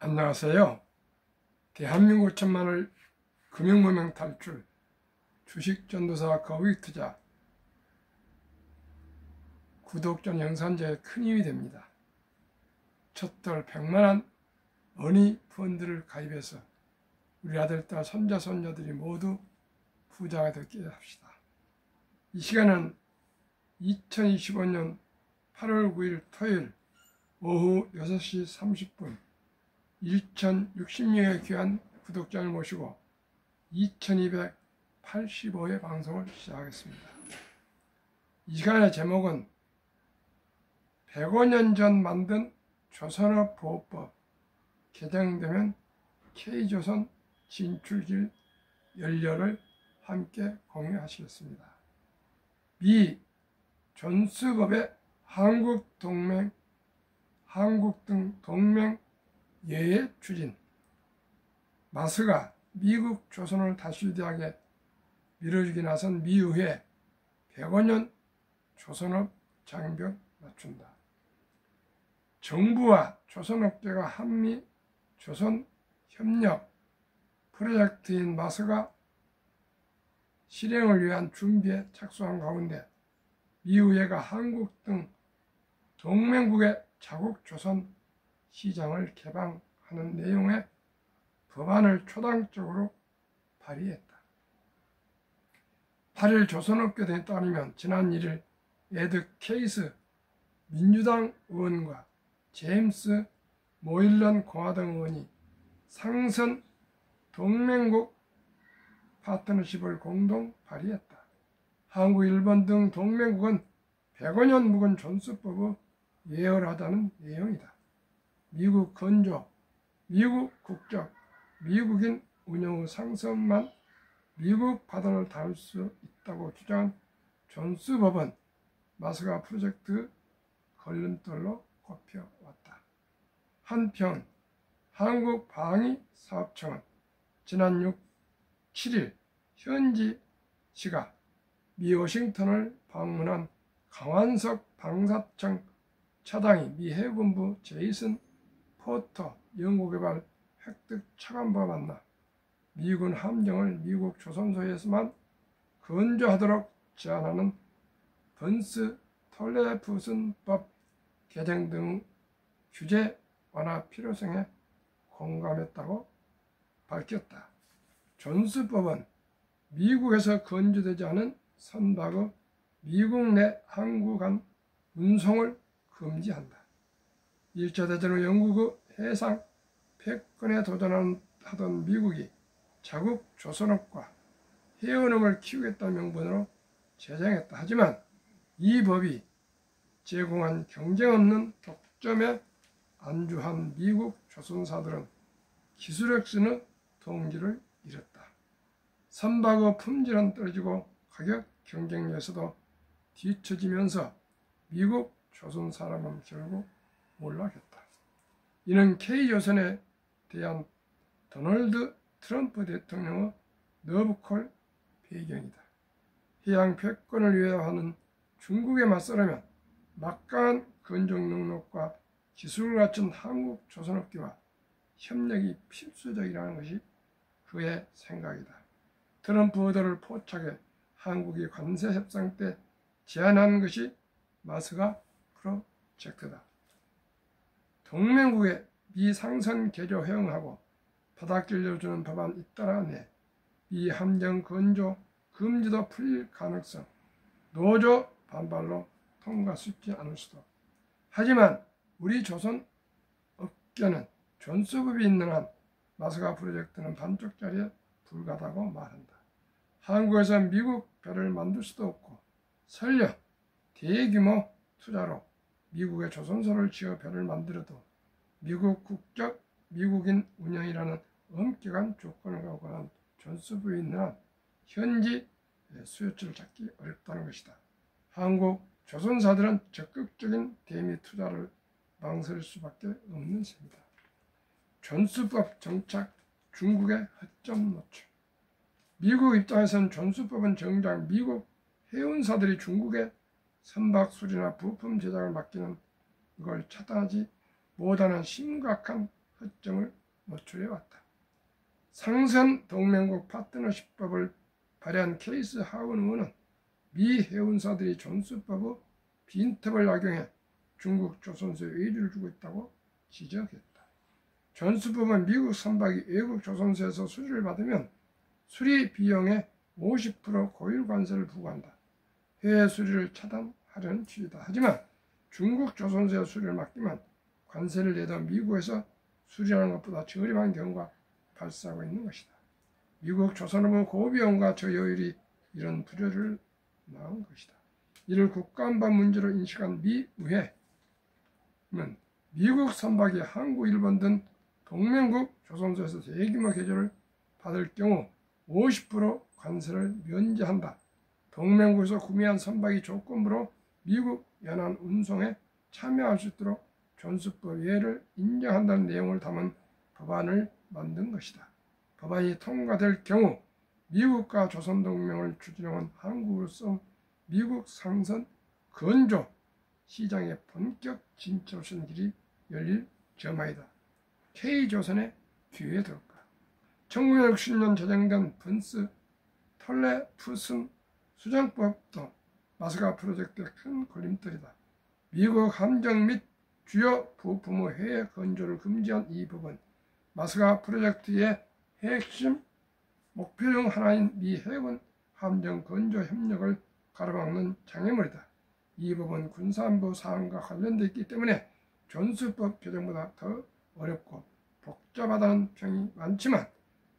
안녕하세요. 대한민국 천만을 금융무명 탈출, 주식전도사 거위투자 구독 전 영상 제 큰 힘이 됩니다. 첫달 100만원 어니 펀드를 가입해서 우리 아들, 딸, 손자, 손녀들이 모두 부자가 되게 합시다. 이 시간은 2025년 8월 9일 토요일 오후 6시 30분 1060명의 귀한 구독자를 모시고 2285회 방송을 시작하겠습니다. 이 시간의 제목은 105년 전 만든 조선업 보호법 개정되면 K조선 진출길 연료를 함께 공유하시겠습니다. 미 존스법의 한국 등 동맹 예의 추진, 마스가 미국 조선을 다수대하게 밀어주기 나선 미의회 105년 조선업 장벽 낮춘다. 정부와 조선업계가 한미 조선 협력 프로젝트인 마스가 실행을 위한 준비에 착수한 가운데 미의회가 한국 등 동맹국의 자국 조선 시장을 개방하는 내용의 법안을 초당적으로 발의했다. 8일 조선업계 등에 따르면 지난 1일 에드 케이스 민주당 의원과 제임스 모일런 공화당 의원이 상선 동맹국 파트너십을 공동 발의했다. 한국, 일본 등 동맹국은 105년 묵은 존스법을 예열하자는 내용이다. 미국 건조, 미국 국적, 미국인 운영의 상선만 미국 바다를 닿을 수 있다고 주장한 존스법은 마스가 프로젝트 걸림돌로 꼽혀왔다. 한편 한국방위사업청은 지난 7일 현지 시각 미 워싱턴을 방문한 강완석 방사청 차장이 미 해군부 제이슨 포터 연구개발 획득 차관과 만나 미군 함정을 미국 조선소에서만 건조하도록 제한하는 번스 톨레프슨법 개정 등 규제 완화 필요성에 공감했다고 밝혔다. 존스법은 미국에서 건조되지 않은 선박의 미국 내 항구 간 운송을 금지한다. 1차 대전 후 영국의 해상 패권에 도전하던 미국이 자국 조선업과 해운업을 키우겠다는 명분으로 제정했다. 하지만 이 법이 제공한 경쟁 없는 독점에 안주한 미국 조선사들은 기술혁신의 동기를 잃었다. 선박의 품질은 떨어지고 가격 경쟁력에서도 뒤처지면서 미국 조선사람은 결국 몰락했다. 이는 K조선에 대한 도널드 트럼프 대통령의 러브콜 배경이다. 해양 패권을 위해 하는 중국에 맞서려면 막강한 건조 능력과 기술을 갖춘 한국 조선업계와 협력이 필수적이라는 것이 그의 생각이다. 트럼프 의도를 포착해 한국이 관세 협상 때 제안한 것이 마스가 프로젝트다. 동맹국의 미 상선 개조 허용하고 바닷길 열주는 법안 잇따라 내 미 함정 건조 금지도 풀릴 가능성, 노조 반발로 통과시키지 않을 수도. 하지만 우리 조선 업계는 존스법이 있는 한 마스가 프로젝트는 반쪽짜리에 불과하다고 말한다. 한국에서 미국 배를 만들 수도 없고 설령 대규모 투자로 미국의 조선소를 지어 배를 만들어도 미국 국적 미국인 운영이라는 엄격한 조건을 갖고 존스법이 있는 한 현지 수요처를 찾기 어렵다는 것이다. 한국 조선사들은 적극적인 대미 투자를 망설일 수밖에 없는 셈이다. 존스법 정착 중국의 허점 노출. 미국 입장에서는 존스법은 정작 미국 해운사들이 중국에 선박 수리나 부품 제작을 맡기는 걸 차단하지 못하는 심각한 허점을 노출해왔다. 상선 동맹국 파트너십법을 발의한 케이스 하원 의원은 미 해운사들이 존스법의 빈틈을 악용해 중국 조선소에 의뢰를 주고 있다고 지적했다. 존스법은 미국 선박이 외국 조선소에서 수리를 받으면 수리 비용의 50% 고율 관세를 부과한다. 해외 수리를 차단하려는 취지다. 하지만 중국 조선소의 수리를 맡기면 관세를 내도 미국에서 수리하는 것보다 저렴한 경우가 발생하고 있는 것이다. 미국 조선업의 고비용과 저효율이 이런 불효를 낳은 것이다. 이를 국가안보 문제로 인식한 미 의회는 미국 선박이 한국, 일본 등 동맹국 조선소에서 대규모 개조를 받을 경우 50% 관세를 면제한다. 동맹국에서 구매한 선박이 조건부로 미국 연안 운송에 참여할 수 있도록 존스법 예를 인정한다는 내용을 담은 법안을 만든 것이다. 법안이 통과될 경우 미국과 조선동맹을 추진해온 한국으로서 미국 상선 건조 시장에 본격 진출하는 길이 열릴 전망이다. K조선의 뒤에 들까. 1960년 제정된 번스 톨레푸슨 수정법도 마스가 프로젝트의 큰 걸림돌이다. 미국 함정 및 주요 부품의 해외 건조를 금지한 이 법은 마스가 프로젝트의 핵심 목표 중 하나인 미 해군 함정 건조 협력을 가로막는 장애물이다. 이 법은 군사안보 사항과 관련되어 있기 때문에 존스법 개정보다 더 어렵고 복잡하다는 평이 많지만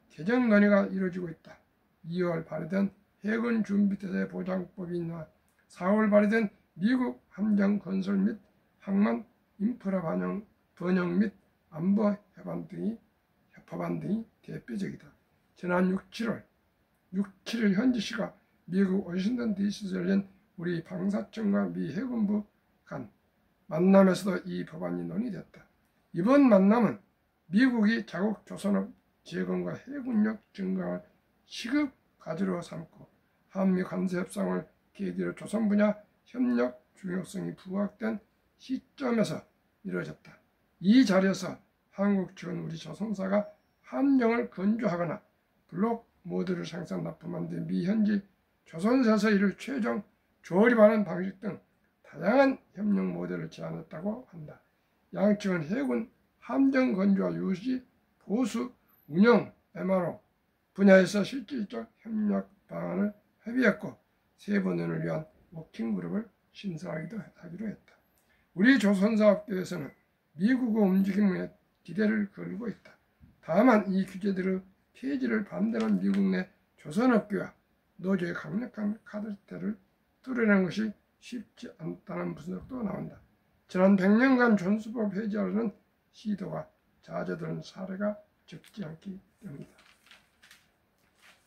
개정 논의가 이루어지고 있다. 2월 발의된 해군 준비태세 보장법이나 4월 발의된 미국 함정 건설 및 항만 인프라 번영 및 안보 협업안 등이 대표적이다. 지난 6, 7일 현지 시각 미국 워싱턴 DC에서 열린 우리 방사청과 미 해군부 간 만남에서도 이 법안이 논의됐다. 이번 만남은 미국이 자국 조선업 재건과 해군력 증강을 시급 가지로 삼고 한미 관세 협상을 계기로 조선 분야 협력 중요성이 부각된 시점에서 이루어졌다. 이 자리에서 한국 측은 우리 조선사가 함정을 건조하거나 블록 모드를 생산 납품한 뒤 미 현지 조선사에서 이를 최종 조립하는 방식 등 다양한 협력 모델을 제안했다고 한다. 양측은 해군 함정 건조와 유지, 보수, 운영, MRO 분야에서 실질적 협력 방안을 협의했고 세번연을 위한 워킹그룹을 신설하기로 했다. 우리 조선사업계에서는 미국의 움직임에 기대를 걸고 있다. 다만 이 규제들의 폐지를 반대하는 미국 내 조선업계와 노조의 강력한 카르텔을 뚫어내는 것이 쉽지 않다는 분석도 나온다. 지난 100년간 존스법 폐지하려는 시도가 자제되는 사례가 적지 않기 때문이다.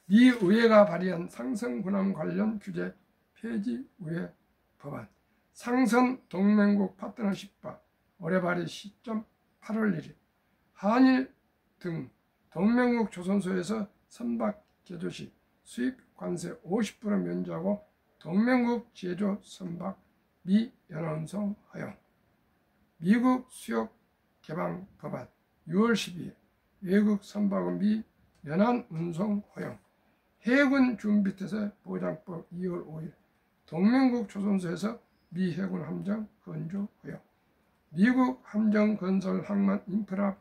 미 의회가 발의한 상선군함 관련 규제 폐지 의회 법안 상선 동맹국 파트너십과 올해 발의 시점 8월 1일 한일 등 동맹국 조선소에서 선박 제조 시 수입 관세 50% 면제하고 동맹국 제조 선박 미 연안운송 허용 미국 수역 개방 법안 6월 12일 외국 선박은 미 연안운송 허용 해군 준비태세 보장법 2월 5일 동맹국 조선소에서 미 해군 함정 건조 허용 미국 함정 건설 항만 인프라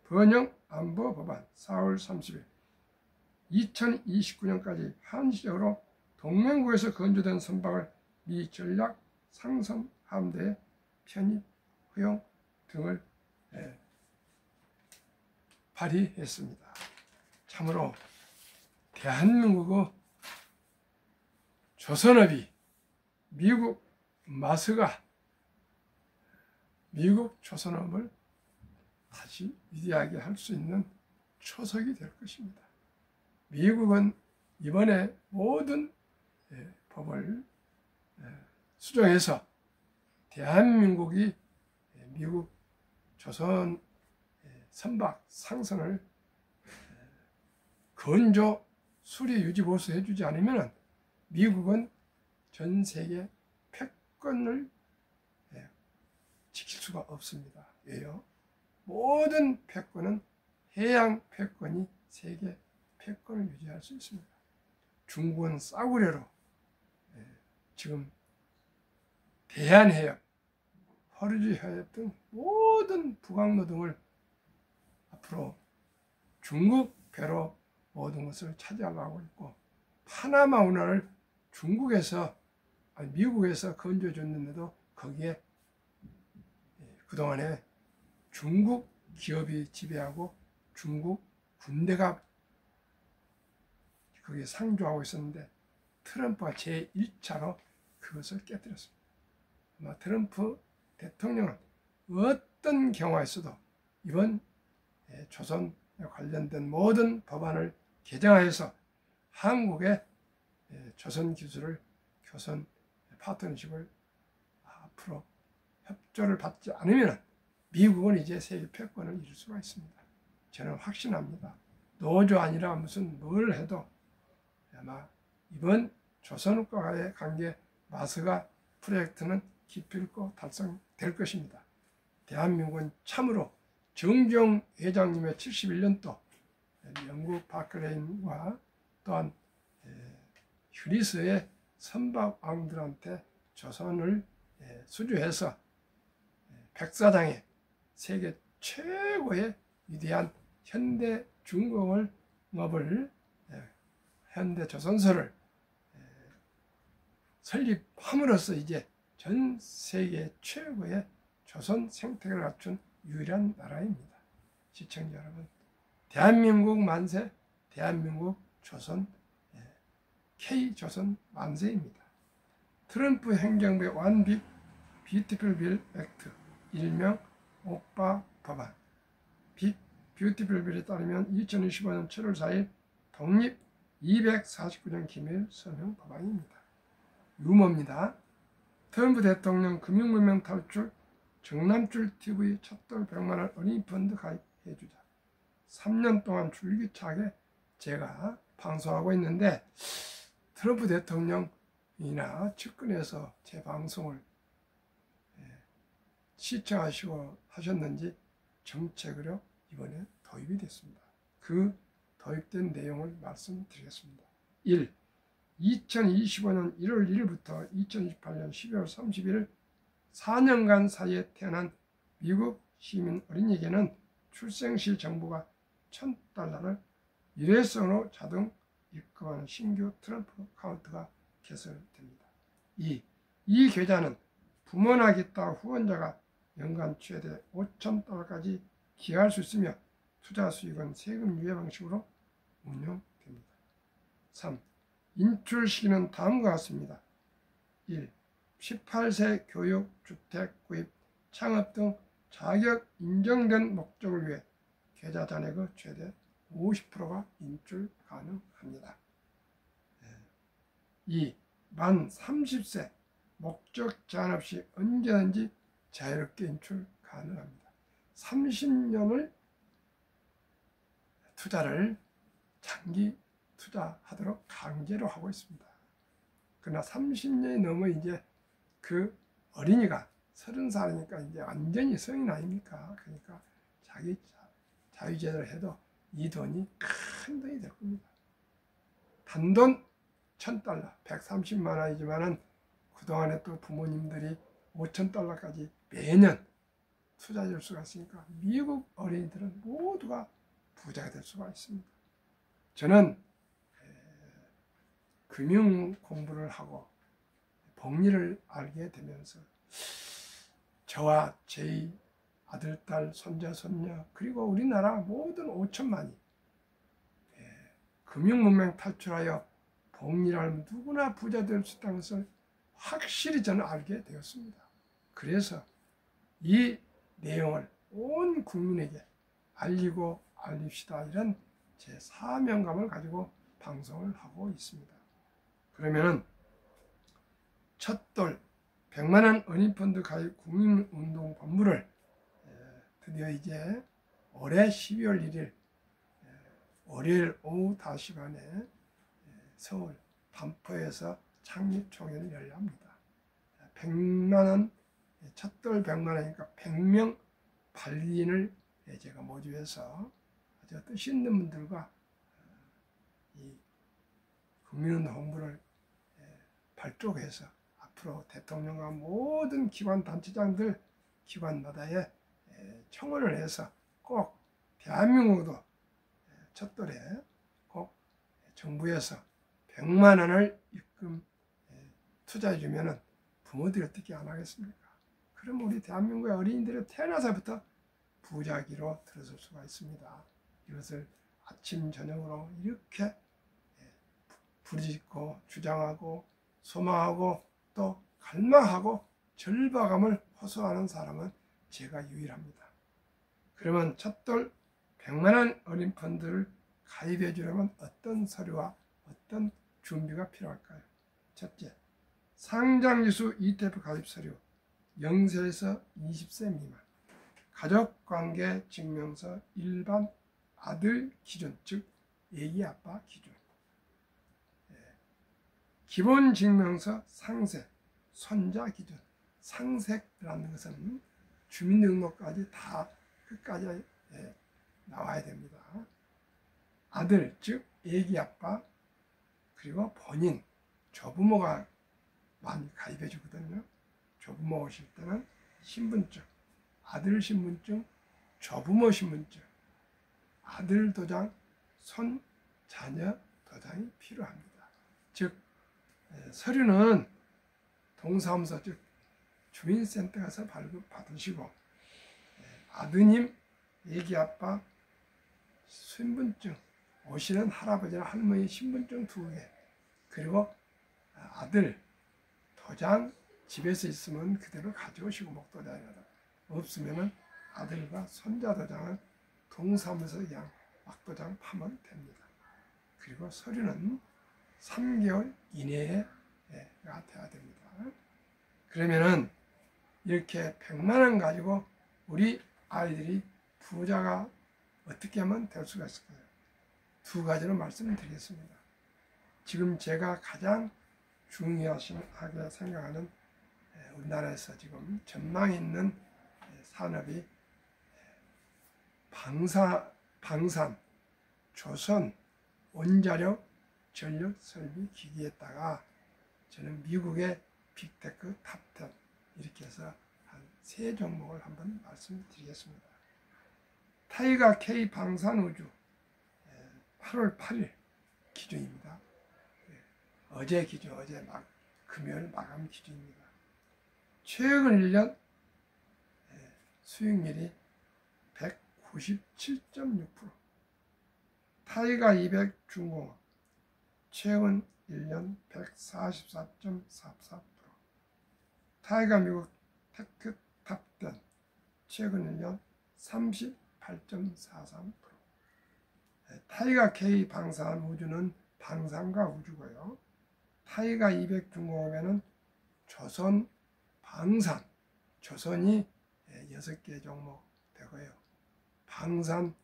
번영 안보 법안 4월 30일 2029년까지 한시적으로 동맹국에서 건조된 선박을 미 전략 상선 함대에 편입 허용 등을 발의했습니다. 참으로 대한민국의 조선업이 미국 마스가 미국 조선업을 다시 위대하게 할 수 있는 초석이 될 것입니다. 미국은 이번에 모든 법을 수정해서 대한민국이 미국 조선 선박 상선을 건조 수리 유지 보수 해주지 않으면 미국은 전 세계 패권을 지킬 수가 없습니다. 왜요? 모든 패권은 해양 패권이 세계 패권을 유지할 수 있습니다. 중국은 싸구려로 지금 대한해협, 허르지 해협 등 모든 북항로 등을 앞으로 중국 배로 모든 것을 차지하려고 있고, 파나마 운하를 미국에서 건져줬는데도 거기에 그동안에 중국 기업이 지배하고 중국 군대가 거기에 상주하고 있었는데 트럼프가 제1차로 그것을 깨뜨렸습니다. 아마 트럼프 대통령은 어떤 경우에서도 이번 조선에 관련된 모든 법안을 개정하여서 한국의 조선 기술을, 교선 파트너십을 앞으로 협조를 받지 않으면 미국은 이제 세계 패권을 이룰 수가 있습니다. 저는 확신합니다. 노조 아니라 무슨 뭘 해도 아마 이번 조선과의 관계 마스가 프로젝트는 기필코 달성될 것입니다. 대한민국은 참으로 정주영 회장님의 71년도 영국 바클레인과 또한 휴리스의 선박왕들한테 조선을 수주해서 백사장의 세계 최고의 위대한 현대 중공업을 현대조선소를 설립함으로써 이제 전 세계 최고의 조선 생태계를 갖춘 유일한 나라입니다. 시청자 여러분, 대한민국 만세, 대한민국 조선, K조선 만세입니다. 트럼프 행정부의 One Big Beautiful Bill Act, 일명 오빠 법안, 빅 뷰티풀 빌에 따르면 2025년 7월 4일 독립 249년 기밀 서명 법안입니다. 유머입니다. 트럼프 대통령 금융문명 탈출, 정남출 TV 첫돌 100만원 어린이 펀드 가입해주자. 3년 동안 줄기차게 제가 방송하고 있는데 트럼프 대통령이나 측근에서 제 방송을 시청하시고 하셨는지 정책으로 이번에 도입이 됐습니다. 그 도입된 내용을 말씀드리겠습니다. 1. 2025년 1월 1일부터 2028년 12월 30일 4년간 사이에 태어난 미국 시민 어린이에게는 출생 시 정부가 $1,000를 일회성으로 자동 입금하는 신규 트럼프 카운트가 개설됩니다. 2. 이 계좌는 부모나 기타 후원자가 연간 최대 $5,000까지 기여할 수 있으며 투자 수익은 세금 유예 방식으로 운영됩니다. 3. 인출 시기는 다음과 같습니다. 1. 18세 교육, 주택 구입, 창업 등 자격 인정된 목적을 위해 계좌 잔액의 최대 50%가 인출 가능합니다. 2. 만 30세 목적 제한 없이 언제든지 자유롭게 인출 가능합니다. 30년을 투자를 장기 투자하도록 강제로 하고 있습니다. 그러나 30년이 넘어 이제 그 어린이가 30살이니까 이제 완전히 성인 아닙니까? 그러니까 자기 자유제대로 해도 이 돈이 큰 돈이 될 겁니다. 단돈 $1,000, 130만 원이지만은 그동안에 또 부모님들이 $5,000까지 매년 투자해 줄 수가 있으니까 미국 어린이들은 모두가 부자가 될 수가 있습니다. 저는 금융 공부를 하고 복리를 알게 되면서 저와 제 아들, 딸, 손자, 손녀 그리고 우리나라 모든 5천만이 금융문명 탈출하여 복리를 알면 누구나 부자 될 수 있다는 것을 확실히 저는 알게 되었습니다. 그래서 이 내용을 온 국민에게 알리고 알립시다, 이런 제 사명감을 가지고 방송을 하고 있습니다. 그러면은 첫돌 100만원 어린이펀드 가입 국민운동본부를 드디어 이제 올해 12월 1일 월요일 오후 5시간에 서울 반포에서 창립총회를 열려 합니다. 100만원, 첫돌 100만원이니까 100명 발리인을 제가 모집해서 아주 뜻 있는 분들과 이 국민운동 홍보를 발족해서 앞으로 대통령과 모든 기관 단체장들 기관마다에 청원을 해서 꼭 대한민국도 첫돌에 꼭 정부에서 100만 원을 입금 투자해 주면은 부모들이 어떻게 안 하겠습니까? 그럼 우리 대한민국의 어린이들이 태어나서부터 부자기로 들어설 수가 있습니다. 이것을 아침 저녁으로 이렇게 부르짖고 주장하고 소망하고 또 갈망하고 절박함을 호소하는 사람은 제가 유일합니다. 그러면 첫돌 100만 원 어린 펀드를 가입해 주려면 어떤 서류와 어떤 준비가 필요할까요? 첫째, 상장지수 ETF 가입 서류 0세에서 20세 미만, 가족관계 증명서 일반 아들 기준, 즉 애기 아빠 기준, 기본 증명서 상세, 손자 기준. 상세라는 것은 주민등록까지 다 끝까지 나와야 됩니다. 아들, 즉 애기 아빠, 그리고 본인, 조부모가 많이 가입해 주거든요. 조부모 오실 때는 신분증, 아들 신분증, 조부모 신분증, 아들 도장, 손, 자녀 도장이 필요합니다. 즉 서류는 동사무소, 즉 주민센터 가서 발급 받으시고, 아드님, 애기 아빠 신분증, 오시는 할아버지나 할머니 신분증 2개, 그리고 아들 도장 집에서 있으면 그대로 가져오시고, 목도장이라도 없으면 아들과 손자 도장을 동사무소에 그냥 막도장 파면 됩니다. 그리고 서류는 3개월 이내가 돼야 됩니다. 그러면은 이렇게 100만 원 가지고 우리 아이들이 부자가 어떻게 하면 될 수가 있을까요? 2가지로 말씀드리겠습니다. 지금 제가 가장 중요하게 생각하는 우리나라에서 지금 전망 있는 산업이 방산, 조선, 원자력, 전력 설비 기기에다가 저는 미국의 빅테크 탑10 이렇게 해서 한 3종목을 한번 말씀드리겠습니다. 타이가 K 방산우주 8월 8일 기준입니다. 어제 기준, 어제 금요일 마감 기준입니다. 최근 1년 수익률이 197.6%. 타이가 200 중공업 최근 1년 144.44%. 타이가 미국 테크 탑10 최근 1년 38.43%. 타이가 K 방산 우주는 방산과 우주고요. 타이가 200 중공업에는 조선 방산, 조선이 6개 종목 되고요. 방산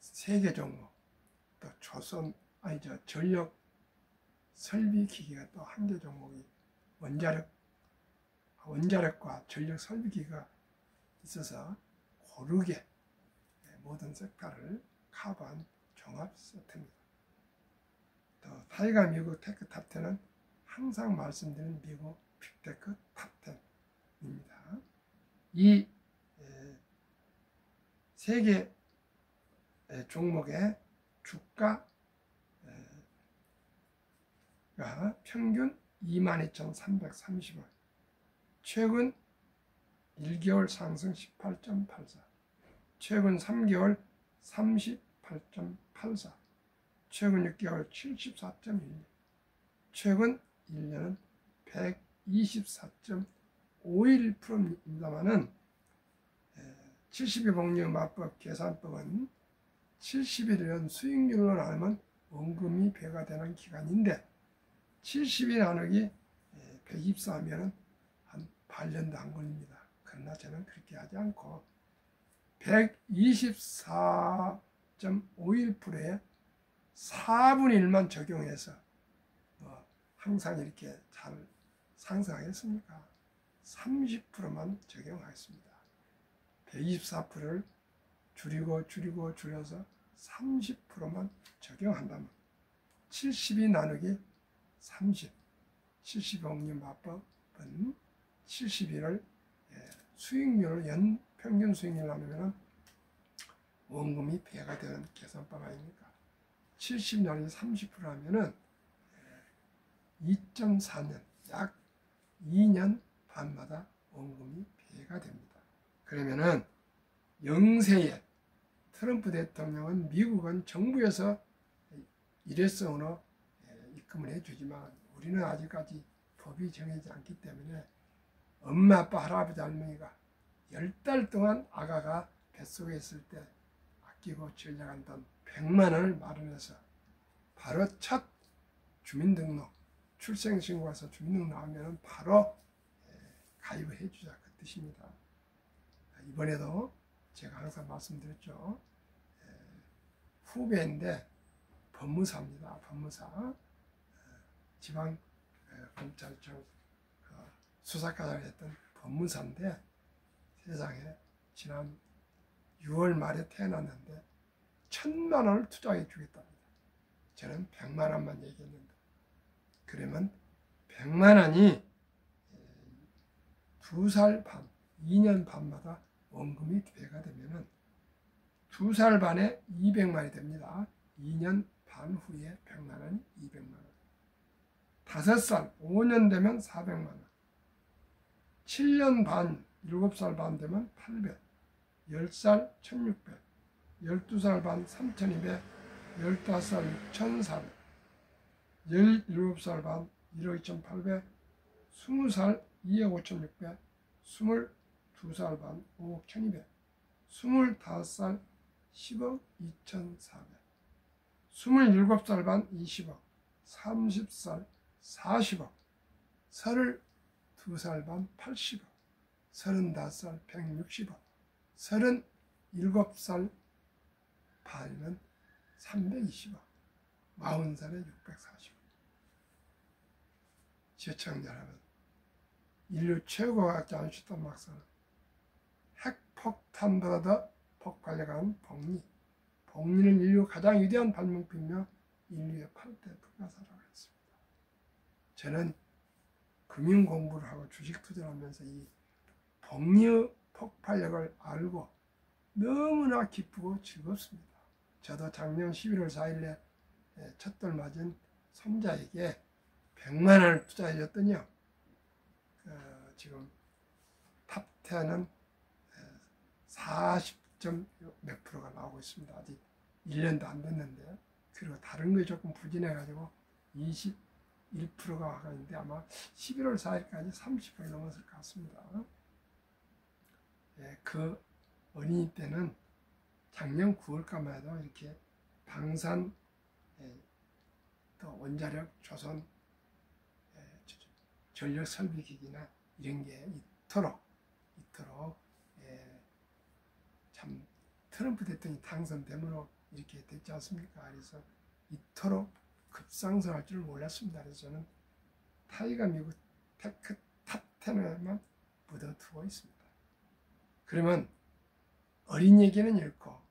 3개 종목, 또 전력 설비 기기가 또 1개 종목이 원자력과 전력 설비 기기가 있어서 고르게 모든 섹터를 커버한 종합 세트입니다. 또 타이가 미국 테크 탑10은 항상 말씀드린 미국 빅테크 탑10입니다. 이 3개 종목의 주가가 평균 22,330원, 최근 1개월 상승 18.84, 최근 3개월 38.84, 최근 6개월 74.12, 최근 1년은 124.51%입니다만은 70일 복리마법 계산법은 70일은 수익률로 나누면 원금이 배가 되는 기간인데 70일 나누기 124하면 한 8년도 안 걸립니다. 그러나 저는 그렇게 하지 않고 124.51%에 4분의 1만 적용해서 항상 이렇게 잘 상승하겠습니까? 30%만 적용하겠습니다. 124%를 줄여서 30%만 적용한다면 70이 나누기 30, 70억리 마법은 71을 수익률을 평균 수익률 나누면 원금이 배가 되는 계산법 아닙니까? 70 나누기 30% 하면은 2.4년, 약 2년 반마다 원금이 배가 됩니다. 그러면은 영세에 트럼프 대통령은 미국은 정부에서 일회성으로 입금을 해주지만 우리는 아직까지 법이 정해지지 않기 때문에 엄마, 아빠, 할아버지, 할머니가 10달 동안 아가가 뱃속에 있을 때 아끼고 전략한 돈 100만 원을 마련해서 바로 첫 주민등록, 출생신고에서 주민등록 하면 바로 가입을 해주자 그 뜻입니다. 이번에도 제가 항상 말씀드렸죠. 후배인데 법무사입니다. 법무사. 지방검찰청 수사과장을 했던 법무사인데 세상에 지난 6월 말에 태어났는데 1,000만 원을 투자해 주겠답니다. 저는 100만 원만 얘기했는데 그러면 100만 원이 2살 반, 2년 반마다 원금이 배가 되면은 2살 반에 200만이 됩니다. 2년 반 후에 100만 원이 200만 원. 5살, 5년 되면 400만 원. 7년 반, 7살 반 되면 800. 10살 1600. 12살 반 3200. 15살 6400. 17살 반 1억 2800. 20살 2억 5600. 22살 반 5억 1200. 25살 10억 2400. 27살 반 20억. 30살 40억. 32살 반 80억. 35살 160억. 37살 반이면 320억. 40살에 640억. 시청자 여러분, 인류 최고 과학자 아인슈타인 박사는 핵폭탄보다 더 폭발력한 복리. 복리는 인류 가장 위대한 발명품이며 인류의 8대 불가사라고 했습니다. 저는 금융 공부를 하고 주식 투자를 하면서 이 복리의 폭발력을 알고 너무나 기쁘고 즐겁습니다. 저도 작년 11월 4일에 첫돌 맞은 손자에게 100만 원을 투자해 줬더니요. 지금 탑10은 40점 몇 프로가 나오고 있습니다. 아직 1년도 안 됐는데, 그리고 다른 게 조금 부진해가지고 21%가 와가 있는데 아마 11월 4일까지 30%가 넘었을 것 같습니다. 그 어린이 때는 작년 9월까만 해도 이렇게 방산 또 원자력 조선 전력 설비기기나 이런 게 이토록 참 트럼프 대통령이 당선됨으로 이렇게 됐지 않습니까? 그래서 이토록 급상승할 줄 몰랐습니다. 그래서 저는 타이거 미국 테크 탑10에만 묻어두고 있습니다. 그러면 어린이에게는 잃고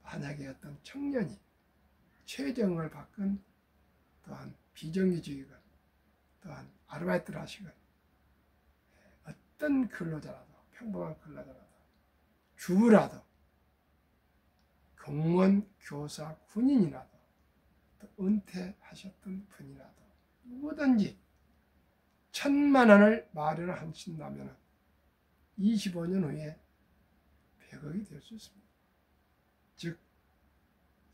만약에 어떤 청년이 최저임금을 받건 또한 비정규직이건 또한 아르바이트를 하시건 어떤 근로자라도 평범한 근로자라도 주부라도 공무원, 교사, 군인이라도 또 은퇴하셨던 분이라도 누구든지 1,000만 원을 마련하신다면 25년 후에 100억이 될 수 있습니다. 즉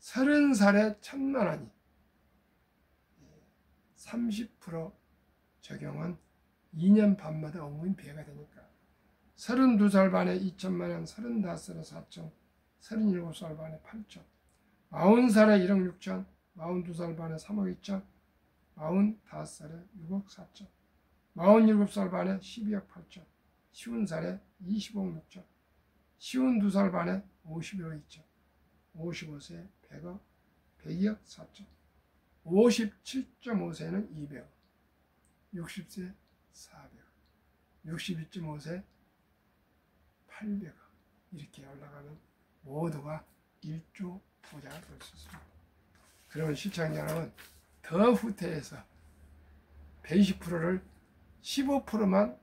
30살에 1,000만 원이 30% 적용은 2년 반마다 원금이 배가 되니까 32살 반에 2천만 원, 35살에 4천, 37살 반에 8천, 40살에 1억 6천, 42살 반에 3억 2천, 45살에 6억 4천, 47살 반에 12억 8천, 50살에 20억 6천, 52살 반에 51억 2천, 55세에 100억, 102억 4천, 57.5세는 200억, 60세 400억, 62.5세 800억, 이렇게 올라가면 모두가 일조 부자가 될 수 있습니다. 그러면 시청자 여러분, 더 후퇴해서 120%를 15%만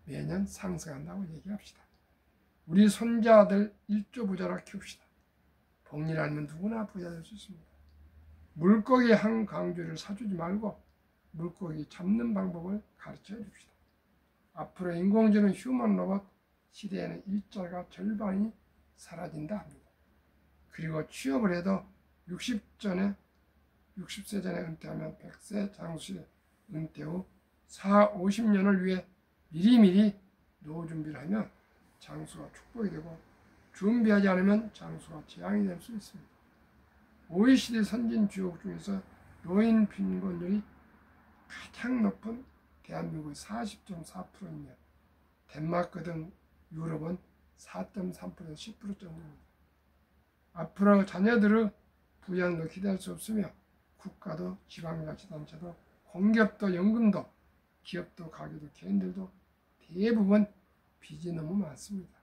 매년 상승한다고 얘기합시다. 우리 손자들 일조 부자라 키웁시다. 복리를 알면 누구나 부자 될 수 있습니다. 물고기 한 강주를 사주지 말고 물고기 잡는 방법을 가르쳐 줍시다. 앞으로 인공지능 휴먼 로봇 시대에는 일자가 절반이 사라진다 합니다. 그리고 취업을 해도 60세 전에 은퇴하면 100세 장수시대 은퇴 후 40-50년을 위해 미리미리 노후 준비를 하면 장수가 축복이 되고, 준비하지 않으면 장수가 재앙이 될 수 있습니다. OECD 선진 주요국 중에서 노인 빈곤율이 가장 높은 대한민국의 40.4%이며 덴마크 등 유럽은 4.3%에서 10% 정도입니다. 앞으로 자녀들의 부양도 기대할 수 없으며 국가도 지방자치단체도 공기업도 연금도 기업도 가게도 개인들도 대부분 빚이 너무 많습니다.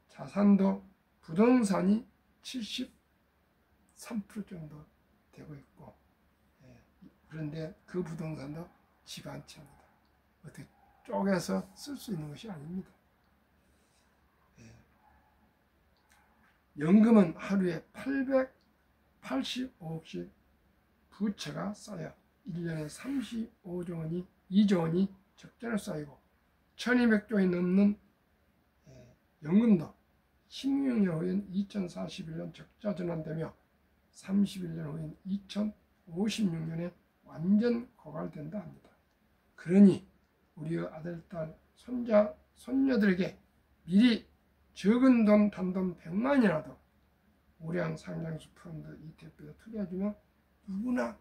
자산도 부동산이 73% 정도 되고 있고, 그런데 그 부동산도 집 한 채입니다. 어떻게 쪼개서 쓸 수 있는 것이 아닙니다. 연금은 하루에 885억씩 부채가 쌓여 1년에 35조 원이 2조 원이 적자로 쌓이고 1200조 원이 넘는 연금도 16년 후인 2041년 적자 전환되며 31년 후인 2056년에 완전 고갈된다 합니다. 그러니 우리 아들, 딸, 손자, 손녀들에게 미리 적은 돈 단돈 100만이라도 우량 상장수 펀드 ETF에 투자해주면 누구나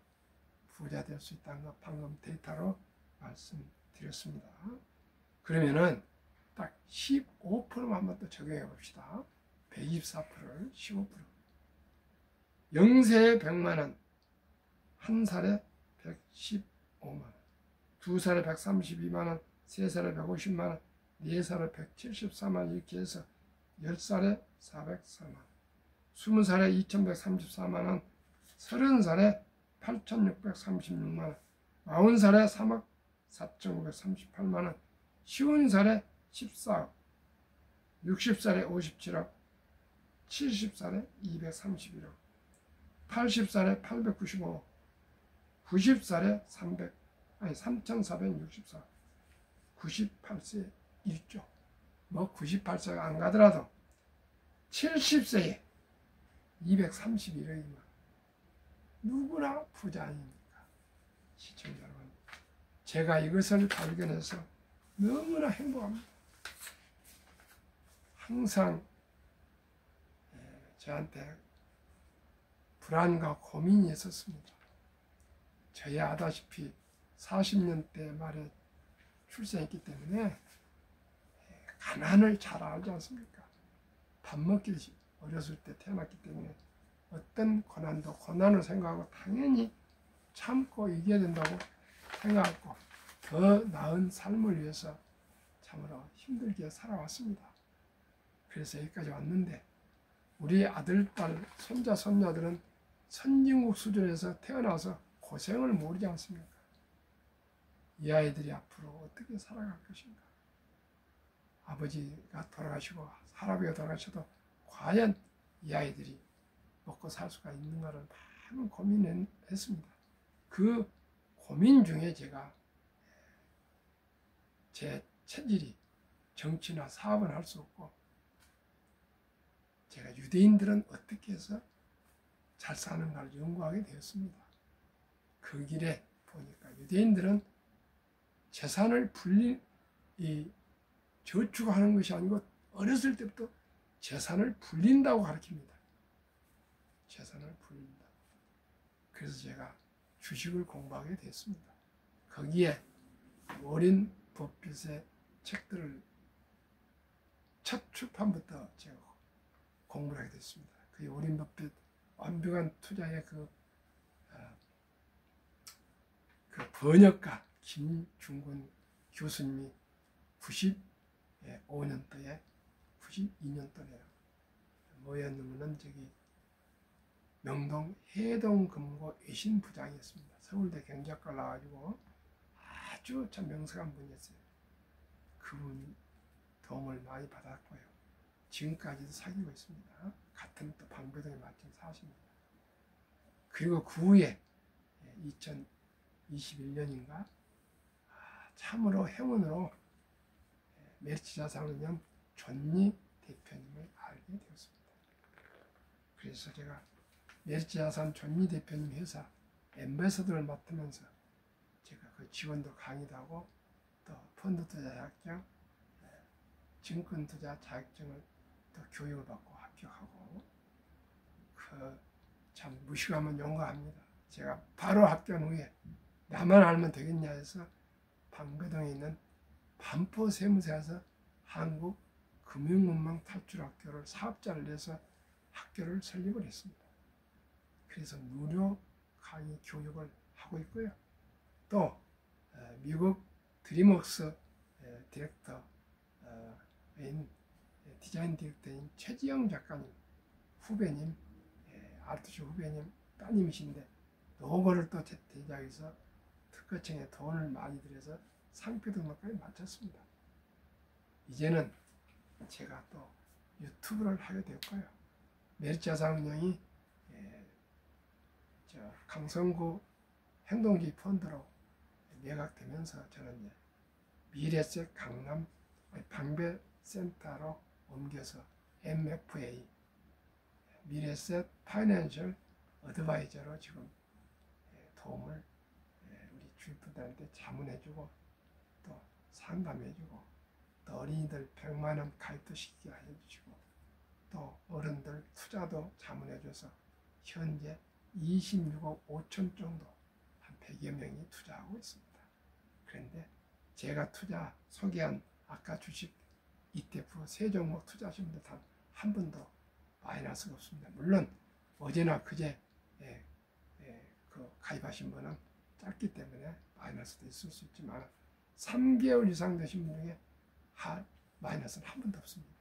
부자 될 수 있다는 거 방금 데이터로 말씀드렸습니다. 그러면은 딱 15%만 한번 또 적용해 봅시다. 124%를 15%. 0세에 100만원, 한 살에 115만원, 두 살에 132만원, 세 살에 150만원, 네 살에 174만원 이렇게 해서 10살에 404만원, 20살에 2134만원, 30살에 8636만원, 40살에 3억 4,938만원, 50살에 14억, 60살에 57억, 70살에 231억, 80살에 895억, 90살에 3,464억, 98세에 1조, 98세가 안 가더라도 70세에 231억이면 누구나 부자 아닙니까? 시청자 여러분, 제가 이것을 발견해서 너무나 행복합니다. 항상 저한테 불안과 고민이 있었습니다. 저야 아다시피 40년대 말에 출생했기 때문에 가난을 잘 알지 않습니까? 밥 먹기 어렸을 때 태어났기 때문에 어떤 고난을 생각하고 당연히 참고 이겨야 된다고 생각하고 더 나은 삶을 위해서 참으로 힘들게 살아왔습니다. 그래서 여기까지 왔는데 우리 아들, 딸, 손자, 손녀들은 선진국 수준에서 태어나서 고생을 모르지 않습니까? 이 아이들이 앞으로 어떻게 살아갈 것인가? 아버지가 돌아가시고 할아버지가 돌아가셔도 과연 이 아이들이 먹고 살 수가 있는가를 많은 고민했습니다. 그 고민 중에 제가 제 체질이 정치나 사업은 할 수 없고 제가 유대인들은 어떻게 해서 잘 사는가를 연구하게 되었습니다. 그 길에 보니까 유대인들은 재산을 저축하는 것이 아니고 어렸을 때부터 재산을 불린다고 가르칩니다. 재산을 불린다. 그래서 제가 주식을 공부하게 됐습니다. 거기에 워렌 버핏의 책들을 첫 출판부터 제가 공부를 하게 됐습니다. 그 워렌 버핏 완벽한 투자의 그 번역가 김중근 교수님이 95년도에 92년도래요. 뭐였냐면은 저기 명동 해동금고 외신 부장이었습니다. 서울대 경제학과 나와가지고 아주 참 명석한 분이었어요. 그분 도움을 많이 받았고요. 지금까지도 사귀고 있습니다. 같은 또 방배동에 마침 사십니다. 그리고 그 후에 2021년인가 참으로 행운으로 메리츠자산운용 존니 대표님을 알게 되었습니다. 그래서 제가 메리츠자산 존니 대표님 회사 엠베서더를 맡으면서 제가 그 지원도 강의도 하고 또 펀드투자 자격증, 증권투자 자격증을 또 교육을 받고 합격하고 참 무식하면 용감합니다. 제가 바로 합격 후에 나만 알면 되겠냐 해서 방배동에 있는 반포세무사에서 한국금융문망탈출학교를 사업자를 내서 학교를 설립을 했습니다. 그래서 무료 강의 교육을 하고 있고요. 또 미국 드림웍스 디렉터인 디자인 디렉터인 최지영 작가님 후배님, 아르투시 후배님 따님이신데 그거를 또 제작해서 특허청에 돈을 많이 들여서 상표 등록까지 마쳤습니다. 이제는 제가 또 유튜브를 하게 되었고요. 메리츠자산운용이 강성구 행동주의 펀드로 매각되면서 저는 이제 미래셋 강남 방배센터로 옮겨서 MFA 미래셋 파이낸셜 어드바이저로 지금 도움을 우리 주식분들한테 자문해주고 또 상담해주고 또 어린이들 100만 원 가입도 시키게 해주시고 또 어른들 투자도 자문해줘서 현재 26억 5천 정도 한 100여 명이 투자하고 있습니다. 그런데 제가 투자 소개한 아까 주식 ETF 세 종목 투자하신 분들 단 한 번도 마이너스가 없습니다. 물론 어제나 그제 그 가입하신 분은 짧기 때문에 마이너스도 있을 수 있지만 3개월 이상 되신 분 중에 마이너스는 한 번도 없습니다.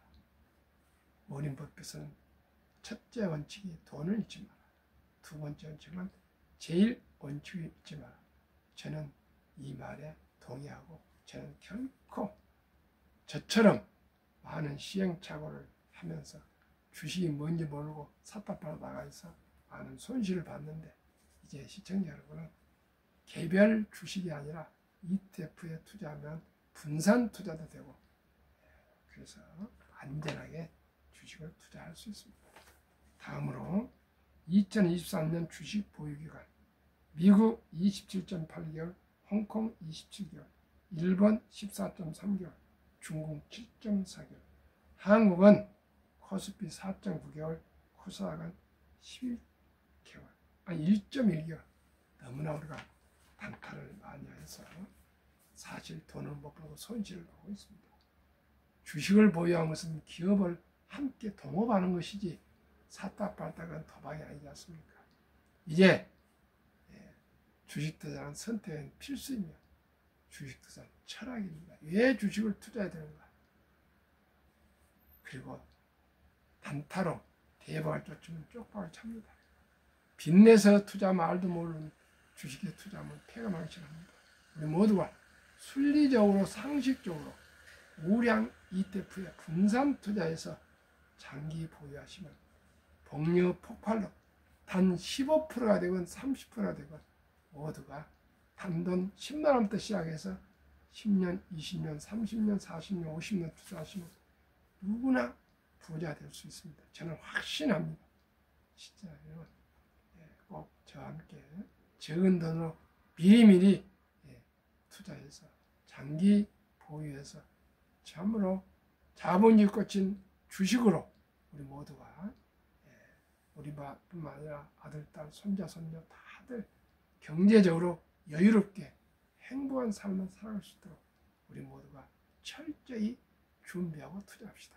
워렌 버핏은 첫째 원칙이 돈을 잃지 마라. 두 번째 원칙은 제일 원칙이 잃지 마라. 저는 이 말에 동의하고 저는 결코 저처럼 많은 시행착오를 하면서 주식이 뭔지 모르고 샀다 팔아 나가서 많은 손실을 봤는데 이제 시청자 여러분은 개별 주식이 아니라 ETF에 투자하면 분산 투자도 되고 그래서 안전하게 주식을 투자할 수 있습니다. 다음으로 2023년 주식 보유기간 미국 27.8개월, 홍콩 27개월, 일본 14.3개월, 중국 7.4개월, 한국은 코스피 4.9개월, 코스닥은 11개월, 1.1개월. 너무나 우리가 단타를 많이 해서 사실 돈을 못 벌고 손실을 보고 있습니다. 주식을 보유한 것은 기업을 함께 동업하는 것이지 샀다 팔다가 도박이 아니지 않습니까? 이제 주식 투자는 선택은 필수이며 주식 투자는 철학입니다. 왜 주식을 투자해야 되는가? 그리고 단타로 대박을 쫓으면 쪽박을 찹니다. 빚내서 투자 말도 모르는 주식에 투자하면 폐가 망신합니다. 우리 모두가 순리적으로 상식적으로 우량 ETF에 분산 투자해서 장기 보유하시면 복리 폭발로 단 15%가 되건 30%가 되건 모두가 단돈 10만 원부터 시작해서 10년, 20년, 30년, 40년, 50년 투자하시면 누구나 부자 될 수 있습니다. 저는 확신합니다. 진짜 여러분 꼭 저와 함께 적은 돈으로 미리미리 투자해서 장기 보유해서 참으로 자본주의 꽂힌 주식으로 우리 모두가 우리뿐만 아니라 아들, 딸, 손자, 손녀 다들 경제적으로 여유롭게 행복한 삶을 살아갈 수 있도록 우리 모두가 철저히 준비하고 투자합시다.